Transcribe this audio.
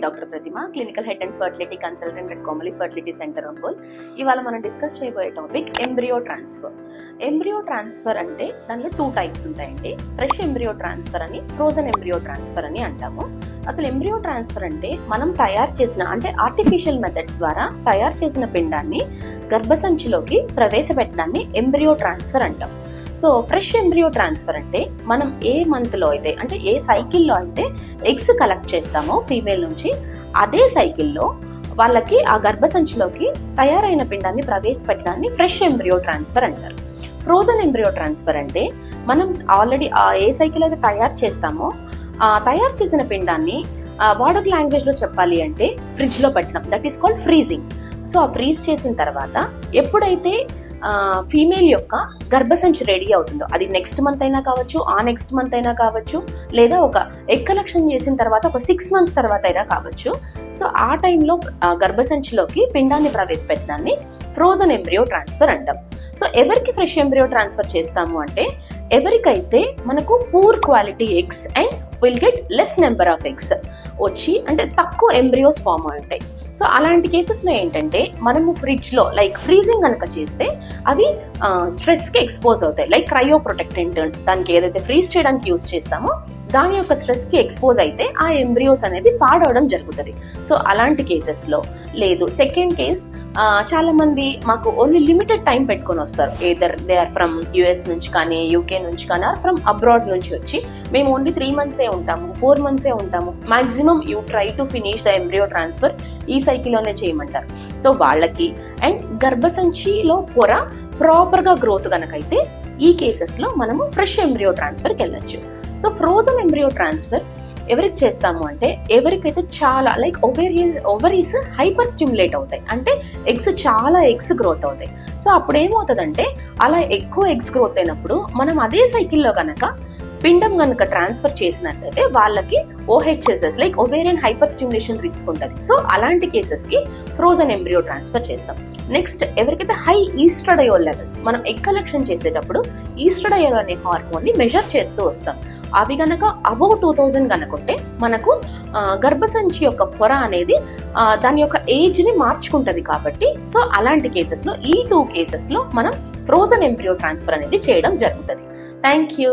Doctor Pratima, clinical head and fertility consultant at Komali fertility centre Ongole. ఇవాళ మనం discuss చేయబోయే topic embryo transfer. Embryo transfer అంటే దానిలో 2 టైప్స్ ఉంటాయండి. ఫ్రెష్ ఎంబ్రియో ట్రాన్స్ఫర్ అని, ఫ్రోజన్ ఎంబ్రియో ట్రాన్స్ఫర్ అని అంటాము. అసలు ఎంబ్రియో ట్రాన్స్ఫర్ అంటే మనం తయారు చేసిన అంటే ఆర్టిఫిషియల్ మెథడ్స్ ద్వారా తయారు చేసిన పిండాన్ని గర్భసంచిలోకి ప్రవేశపెట్టడాన్ని ఎంబ్రియో ట్రాన్స్ఫర్ అంటాం. సో ఫ్రెష్ ఎంబ్రియో ట్రాన్స్ఫర్ అంటే మనం ఏ మంత్లో అయితే అంటే ఏ సైకిల్లో అయితే ఎగ్స్ కలెక్ట్ చేస్తామో ఫీమేల్ నుంచి, అదే సైకిల్లో వాళ్ళకి ఆ గర్భసంచిలోకి తయారైన పిండాన్ని ప్రవేశపెట్టడాన్ని ఫ్రెష్ ఎంబ్రియో ట్రాన్స్ఫర్ అంటారు. ఫ్రోజన్ ఎంబ్రియో ట్రాన్స్ఫర్ అంటే మనం ఆల్రెడీ ఏ సైకిల్ అయితే తయారు చేస్తామో తయారు చేసిన పిండాన్ని వాడక లాంగ్వేజ్లో చెప్పాలి అంటే ఫ్రిడ్జ్లో పెట్టడం, that is called freezing. So ఆ ఫ్రీజ్ చేసిన తర్వాత ఎప్పుడైతే ఫీమేల్ యొక్క గర్భసంచి రెడీ అవుతుందో, అది నెక్స్ట్ మంత్ అయినా కావచ్చు, ఆ నెక్స్ట్ మంత్ అయినా కావచ్చు, లేదా ఒక ఎగ్ కలెక్షన్ చేసిన తర్వాత ఒక 6 months తర్వాత అయినా కావచ్చు. సో ఆ టైంలో గర్భసంచిలోకి పిండాన్ని ప్రవేశపెట్టడాన్ని ఫ్రోజన్ ఎంబ్రియో ట్రాన్స్ఫర్ అంటాం. సో ఎవరికి ఫ్రెష్ ఎంబ్రియో ట్రాన్స్ఫర్ చేస్తాము అంటే ఎవరికైతే మనకు poor quality eggs and will get less number of eggs వచ్చి అంటే తక్కువ ఎంబ్రియోస్ ఫామ్ అవుతాయి. సో అలాంటి కేసెస్లో ఏంటంటే మనము ఫ్రిడ్జ్లో లైక్ ఫ్రీజింగ్ కనుక చేస్తే అవి స్ట్రెస్కి ఎక్స్పోజ్ అవుతాయి. లైక్ క్రయో ప్రొటెక్టెంట్, దానికి ఏదైతే ఫ్రీజ్ చేయడానికి యూజ్ చేస్తామో దాని యొక్క స్ట్రెస్కి ఎక్స్పోజ్ అయితే ఆ ఎంబ్రియోస్ అనేది పాడవడం జరుగుతుంది. సో అలాంటి కేసెస్లో లేదు. సెకండ్ కేస్, చాలా మంది మాకు ఓన్లీ లిమిటెడ్ టైం పెట్టుకొని వస్తారు. Either they are from US నుంచి కానీ, యూకే నుంచి కానీ, ఆర్ ఫ్రమ్ అబ్రాడ్ నుంచి వచ్చి మేము ఓన్లీ 3 months ఉంటాము, 4 months ఉంటాము, maximum you try to finish the embryo transfer ఈ సైకిల్లోనే చేయమంటారు. సో వాళ్ళకి అండ్ గర్భసంచిలో పొర ప్రాపర్గా గ్రోత్ కనుకైతే ఈ కేసెస్లో మనము ఫ్రెష్ ఎంబ్రియో ట్రాన్స్ఫర్కి వెళ్ళొచ్చు. సో ఫ్రోజన్ ఎంబ్రియో ట్రాన్స్ఫర్ ఎవరికి చేస్తాము అంటే ఎవరికైతే చాలా లైక్ ఓవరీస్ హైపర్ స్టిమ్యులేట్ అవుతాయి, అంటే చాలా ఎగ్స్ గ్రోత్ అవుతాయి. సో అప్పుడు ఏమవుతుందంటే అలా ఎక్కువ ఎగ్స్ గ్రోత్ అయినప్పుడు మనం అదే సైకిల్లో కనుక పిండం కనుక ట్రాన్స్ఫర్ చేసినట్లయితే వాళ్ళకి OHSS like ovarian hyper stimulation risk ఉంటుంది. సో అలాంటి కేసెస్కి ఫ్రోజన్ ఎంబ్రియో ట్రాన్స్ఫర్ చేస్తాం. నెక్స్ట్, ఎవరికైతే హై ఈస్ట్రడయోల్ లెవెల్స్, మనం ఎగ్ కలెక్షన్ చేసేటప్పుడు ఈస్ట్రడయోల్ అనే హార్మోన్ని మెజర్ చేస్తూ వస్తాం. అవి కనుక అబౌవ్ 2000 కనుకుంటే మనకు గర్భసంచి యొక్క పొర అనేది దాని యొక్క ఏజ్ని మార్చుకుంటుంది కాబట్టి సో అలాంటి కేసెస్లో ఈ 2 కేసెస్లో మనం ఫ్రోజన్ ఎంబ్రియో ట్రాన్స్ఫర్ అనేది చేయడం జరుగుతుంది. Thank you.